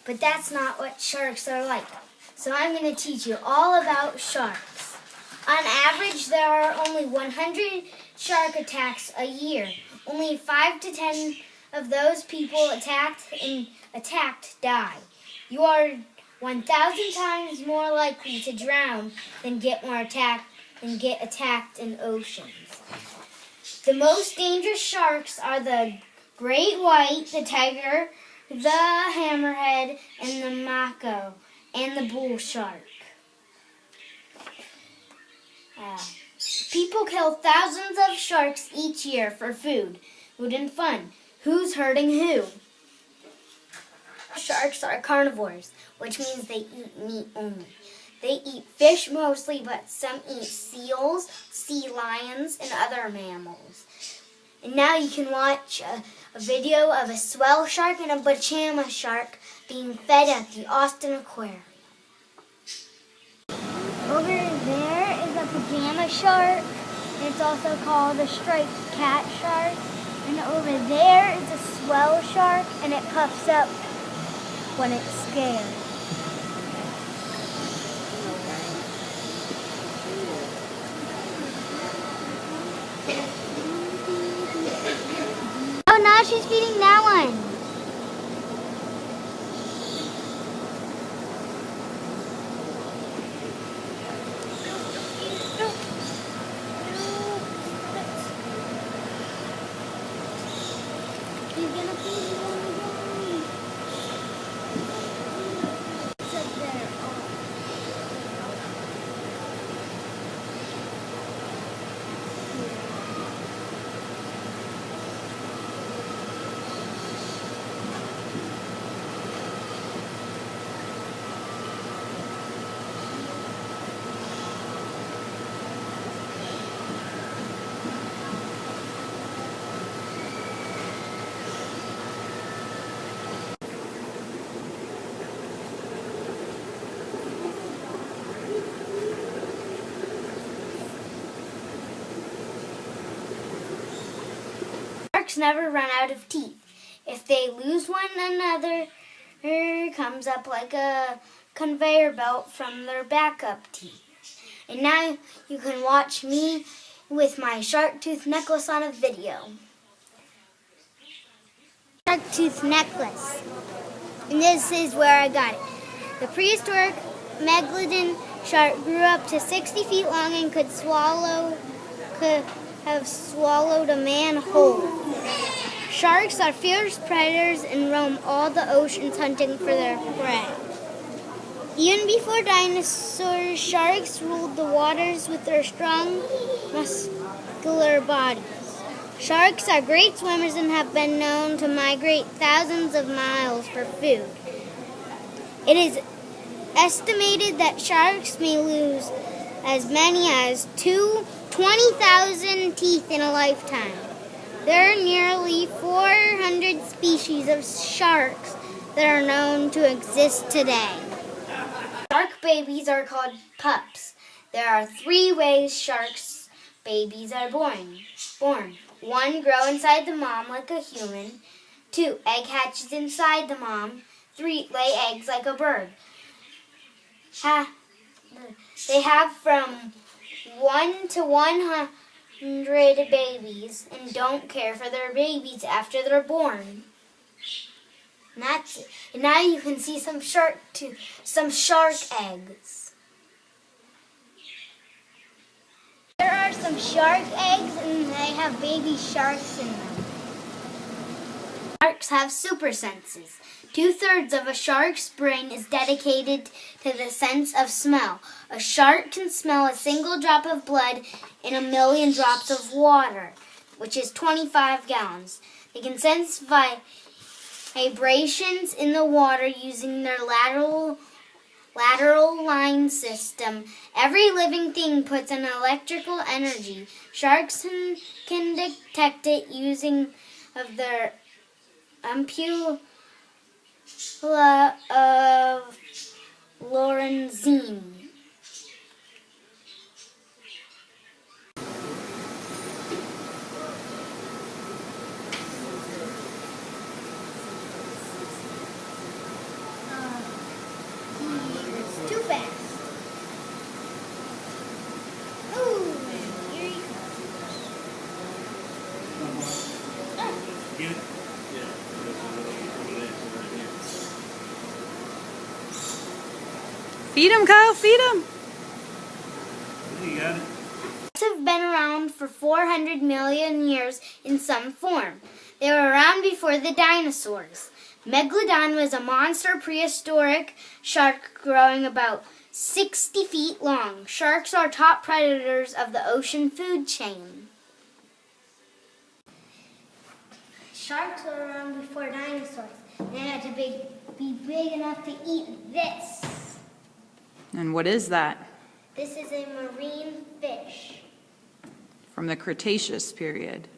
but that's not what sharks are like. So I'm going to teach you all about sharks. On average, there are only 100 shark attacks a year. Only 5 to 10 of those people attacked die. You are 1,000 times more likely to drown than get attacked in oceans. The most dangerous sharks are the great white, the tiger, the hammerhead, and the mako, and the bull shark. People kill thousands of sharks each year for food and fun. Who's hurting who? Sharks are carnivores, which means they eat meat only. They eat fish mostly, but some eat seals, sea lions, and other mammals. And now you can watch a video of a swell shark and a Bachama shark being fed at the Austin Aquarium. Over there is a pajama shark, and it's also called a striped cat shark. And over there is a swell shark, and it puffs up when it's scared. Oh, now she's feeding that one. He's gonna feed you one again. Sit there. Sharks never run out of teeth. If they lose one, another comes up like a conveyor belt from their backup teeth. And now you can watch me with my shark tooth necklace on a video. Shark tooth necklace. And this is where I got it. The prehistoric megalodon shark grew up to 60 feet long and could have swallowed a man whole. Sharks are fierce predators and roam all the oceans hunting for their prey. Even before dinosaurs, sharks ruled the waters with their strong, muscular bodies. Sharks are great swimmers and have been known to migrate thousands of miles for food. It is estimated that sharks may lose as many as 20,000 teeth in a lifetime. There are nearly 400 species of sharks that are known to exist today. Shark babies are called pups. There are 3 ways sharks babies are born. 1, grow inside the mom like a human. 2, egg hatches inside the mom. 3, lay eggs like a bird. They have from 1 to 100 babies and don't care for their babies after they're born. And that's it. And now you can see some shark eggs. There are some shark eggs and they have baby sharks in them. Sharks have super senses. 2/3 of a shark's brain is dedicated to the sense of smell. A shark can smell a single drop of blood in 1,000,000 drops of water, which is 25 gallons. They can sense vibrations in the water using their lateral line system. Every living thing puts an electrical energy. Sharks can detect it using their ampulla of Lorenzini. Feed him, Kyle, feed him. You got it. Sharks have been around for 400 million years in some form. They were around before the dinosaurs. Megalodon was a monster prehistoric shark growing about 60 feet long. Sharks are top predators of the ocean food chain. Sharks were around before dinosaurs. They had to be big enough to eat this. And what is that? This is a marine fish. From the Cretaceous period.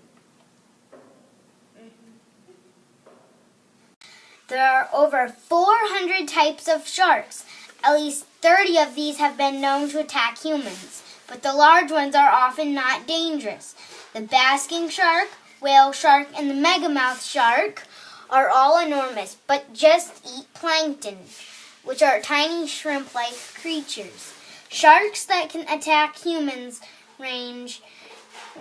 There are over 400 types of sharks. At least 30 of these have been known to attack humans, but the large ones are often not dangerous. The basking shark, whale shark, and the megamouth shark are all enormous, but just eat plankton, which are tiny shrimp-like creatures. Sharks that can attack humans range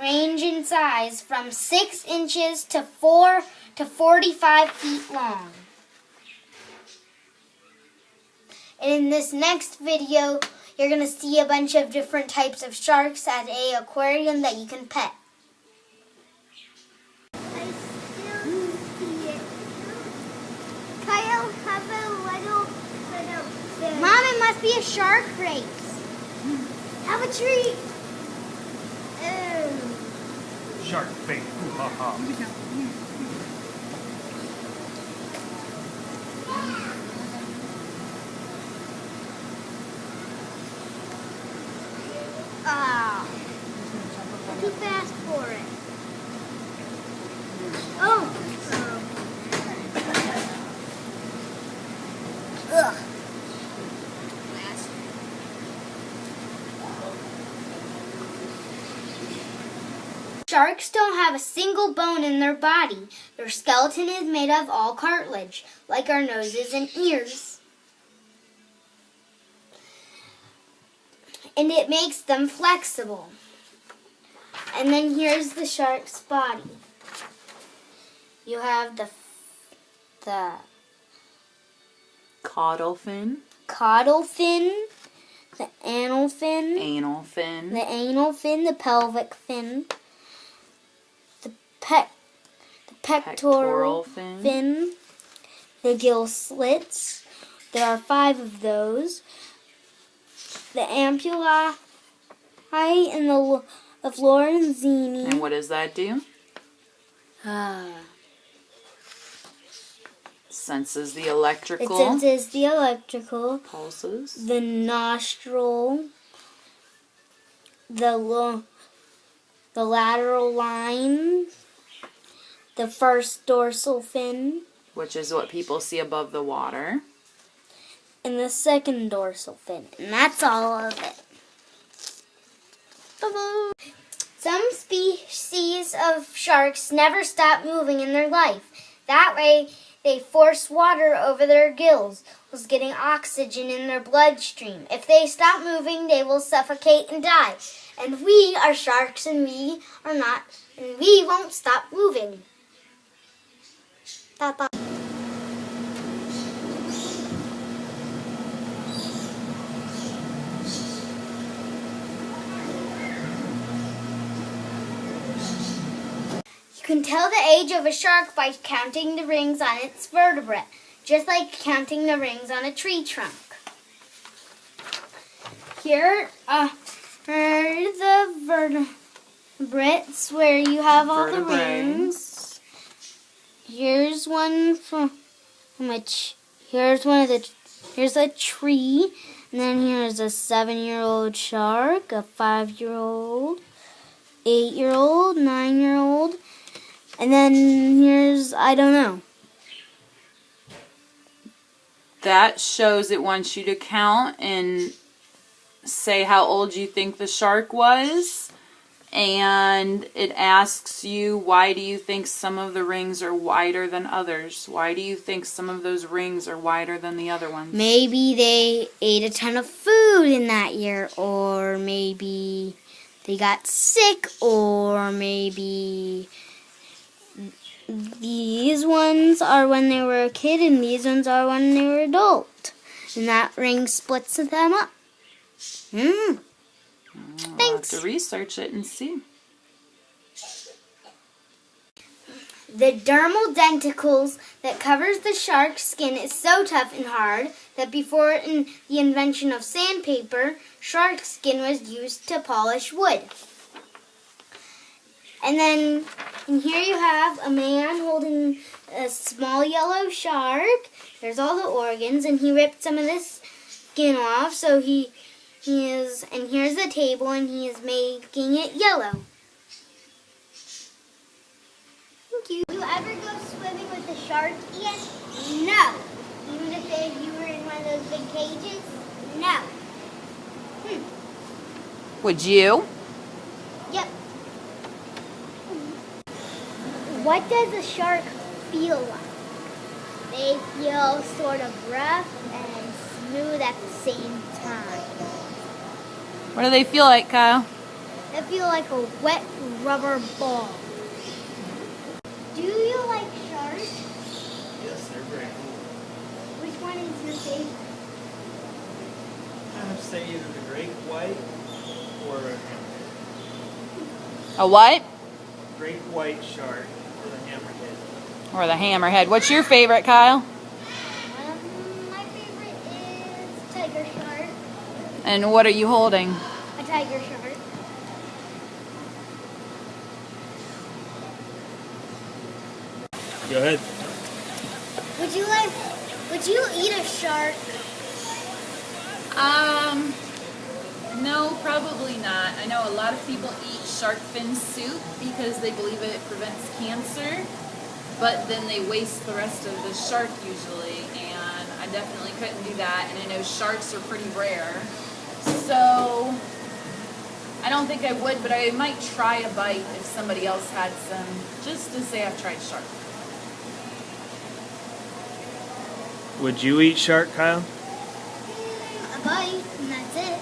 in size from 6 inches to 4 to 45 feet long. And in this next video, you're going to see a bunch of different types of sharks at an aquarium that you can pet. I still see it. Kyle, have a little fish. Mom, it must be a shark race. Have a treat. Shark bait. Ooh, ha ha. Ah, too fast for it. Oh. Ugh. Sharks don't have a single bone in their body. Their skeleton is made of all cartilage, like our noses and ears. And it makes them flexible. And then here's the shark's body. You have the Caudal fin. caudal fin, the anal fin, Anal fin. the pelvic fin, the pectoral fin, the gill slits. There are 5 of those. The ampullae and the Lorenzini. And what does that do? Senses the It electrical senses the electrical, pulses. the nostril, the lateral line, the first dorsal fin, Which is what people see above the water. and the second dorsal fin. And that's all of it. Bye-bye. Some species of sharks never stop moving in their life. That way, they force water over their gills, while getting oxygen in their bloodstream. If they stop moving, they will suffocate and die. And we are sharks, and we are not, and we won't stop moving. Bye-bye. You can tell the age of a shark by counting the rings on its vertebrae, just like counting the rings on a tree trunk. Here are the vertebrates where you have all the rings. Here's one from here's a tree, and then here's a 7-year-old shark, a 5-year-old, 8-year-old, 9-year-old. And then here's, I don't know. That shows it wants you to count and say how old you think the shark was. And it asks you, why do you think some of the rings are wider than others? Why do you think some of those rings are wider than the other ones? Maybe they ate a ton of food in that year, or maybe they got sick, or maybe these ones are when they were a kid and these ones are when they were adult. and that ring splits them up. I'll have Thanks. to research it and see. The dermal denticles that covers the shark's skin is so tough and hard that before the invention of sandpaper, shark skin was used to polish wood. And then here you have a man holding a small yellow shark. There's all the organs, and he ripped some of this skin off. So and here's the table, and he is making it yellow. Thank you. Do you ever go swimming with a shark, Ian? No. Even if you were in one of those big cages? No. Would you? Yep. What does a shark feel like? They feel sort of rough and smooth at the same time. What do they feel like, Kyle? They feel like a wet rubber ball. Do you like sharks? Yes, they're very cool. Which one is your favorite? I would say either the great white or A what? great white shark or the hammerhead. Or the hammerhead. What's your favorite, Kyle? My favorite is tiger shark. And what are you holding? A tiger shark. Go ahead. Would you eat a shark? No, probably not. I know a lot of people eat shark fin soup because they believe it prevents cancer, but then they waste the rest of the shark usually, and I definitely couldn't do that, and I know sharks are pretty rare. So, I don't think I would, but I might try a bite if somebody else had some, just to say I've tried shark. Would you eat shark, Kyle? A bite, and that's it.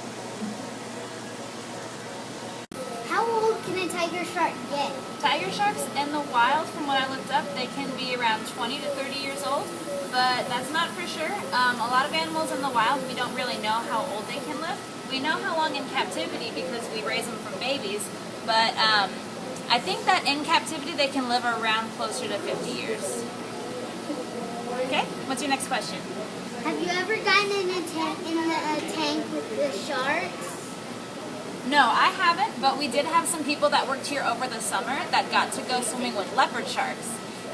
How old can a tiger shark get? Tiger sharks in the wild, from what I looked up, they can be around 20 to 30 years old, but that's not for sure. A lot of animals in the wild, we don't really know how old they can live. We know how long in captivity because we raise them from babies, but I think that in captivity they can live around closer to 50 years. Okay, what's your next question? Have you ever gotten in a tank with the sharks? No, I haven't, but we did have some people that worked here over the summer that got to go swimming with leopard sharks.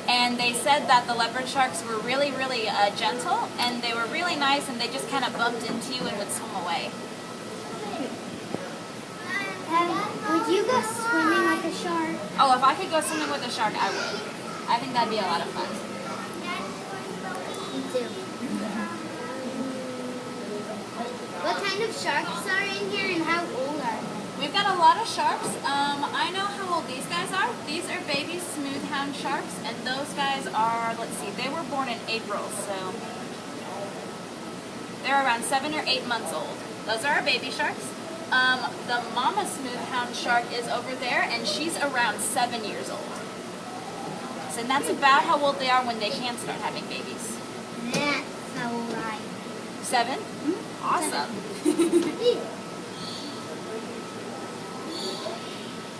And they said that the leopard sharks were really, really gentle, and they were really nice, and they just kind of bumped into you and would swim away. Would you go swimming with a shark? Oh, if I could go swimming with a shark, I would. I think that'd be a lot of fun. Me too. What kind of sharks are in here and how old are they? We've got a lot of sharks. I know how old these guys are. These are baby smoothhound sharks, and those guys are, let's see, they were born in April, so they're around 7 or 8 months old. Those are our baby sharks. The mama smoothhound shark is over there, and she's around 7 years old. So that's about how old they are when they can start having babies. That's how old I am. 7? Awesome.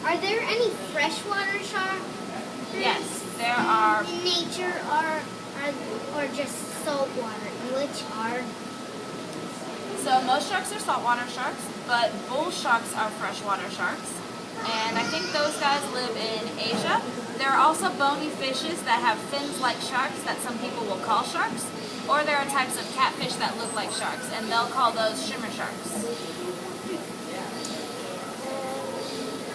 Are there any freshwater sharks? Yes, there are. In nature or just saltwater? Which are? So most sharks are saltwater sharks, but bull sharks are freshwater sharks. And I think those guys live in Asia. There are also bony fishes that have fins like sharks that some people will call sharks. Or there are types of catfish that look like sharks, and they'll call those shimmer sharks.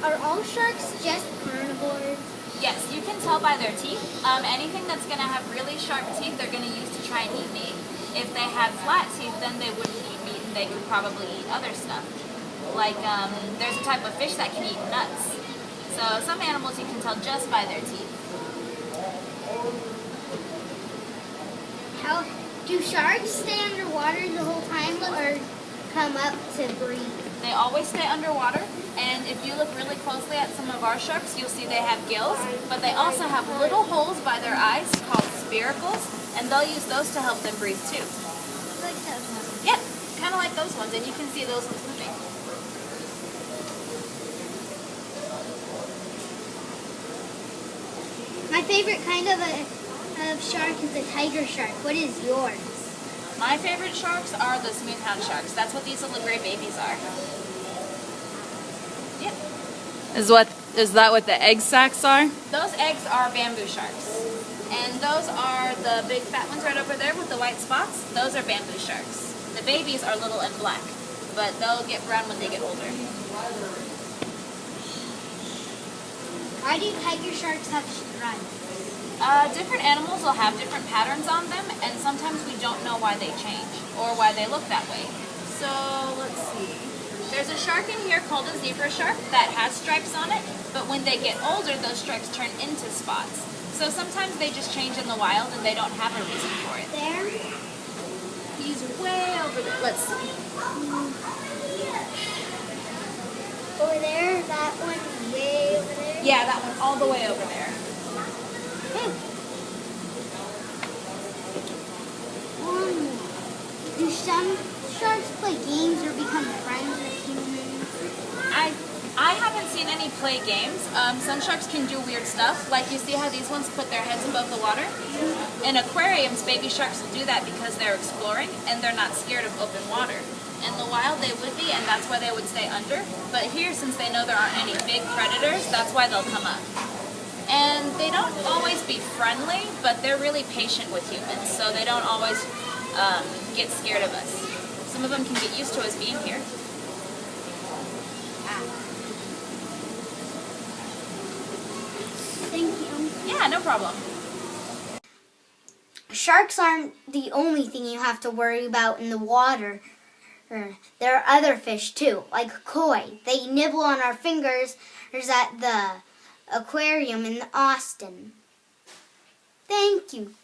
Are all sharks just carnivores? Yes, you can tell by their teeth. Anything that's going to have really sharp teeth, they're going to use to try and eat meat. If they had flat teeth, then they wouldn't eat meat, and they could probably eat other stuff. Like, there's a type of fish that can eat nuts. So some animals you can tell just by their teeth. How do sharks stay underwater the whole time or come up to breathe? They always stay underwater, and if you look really closely at some of our sharks, you'll see they have gills, but they also have little holes by their eyes called spiracles, and they'll use those to help them breathe too. Like those. kind of like those ones, and you can see those ones moving. My favorite kind of shark is a tiger shark. What is yours? My favorite sharks are the smoothhound sharks. That's what these little gray babies are. Yep. Is that what the egg sacs are? Those eggs are bamboo sharks. And those are the big fat ones right over there with the white spots. Those are bamboo sharks. The babies are little and black, but they'll get brown when they get older. Why do tiger sharks have stripes? Different animals will have different patterns on them, and sometimes we don't know why they change or why they look that way. So, let's see. There's a shark in here called a zebra shark that has stripes on it, but when they get older, those stripes turn into spots. So sometimes they just change in the wild and they don't have a reason for it. There? He's way over there. Let's see. Over there? That one way over there? Yeah, that one all the way over there. Do some sharks play games or become friends with humans? I haven't seen any play games. Some sharks can do weird stuff. Like you see how these ones put their heads above the water? In aquariums, baby sharks will do that because they're exploring and they're not scared of open water. In the wild, they would be, and that's why they would stay under. But here, since they know there aren't any big predators, that's why they'll come up. And they don't always be friendly, but they're really patient with humans, so they don't always get scared of us. Some of them can get used to us being here. Thank you. Yeah, no problem. Sharks aren't the only thing you have to worry about in the water. There are other fish too, like koi. They nibble on our fingers at the aquarium in Austin. Thank you.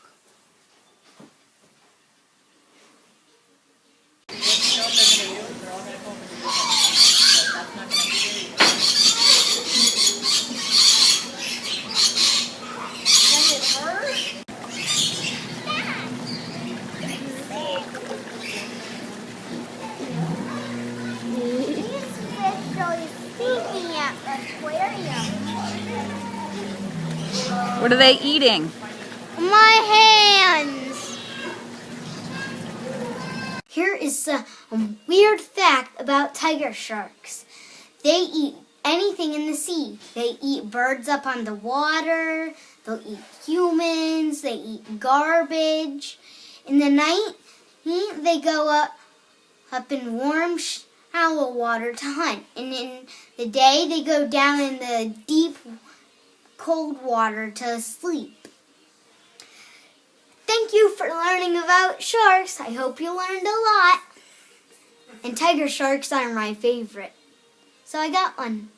What are they eating? My hands! Here is a weird fact about tiger sharks. They eat anything in the sea. They eat birds up on the water. They'll eat humans. They eat garbage. In the night, they go up in warm, shallow water to hunt. And in the day, they go down in the deep, cold water to sleep. Thank you for learning about sharks. I hope you learned a lot. And tiger sharks are my favorite. So I got one.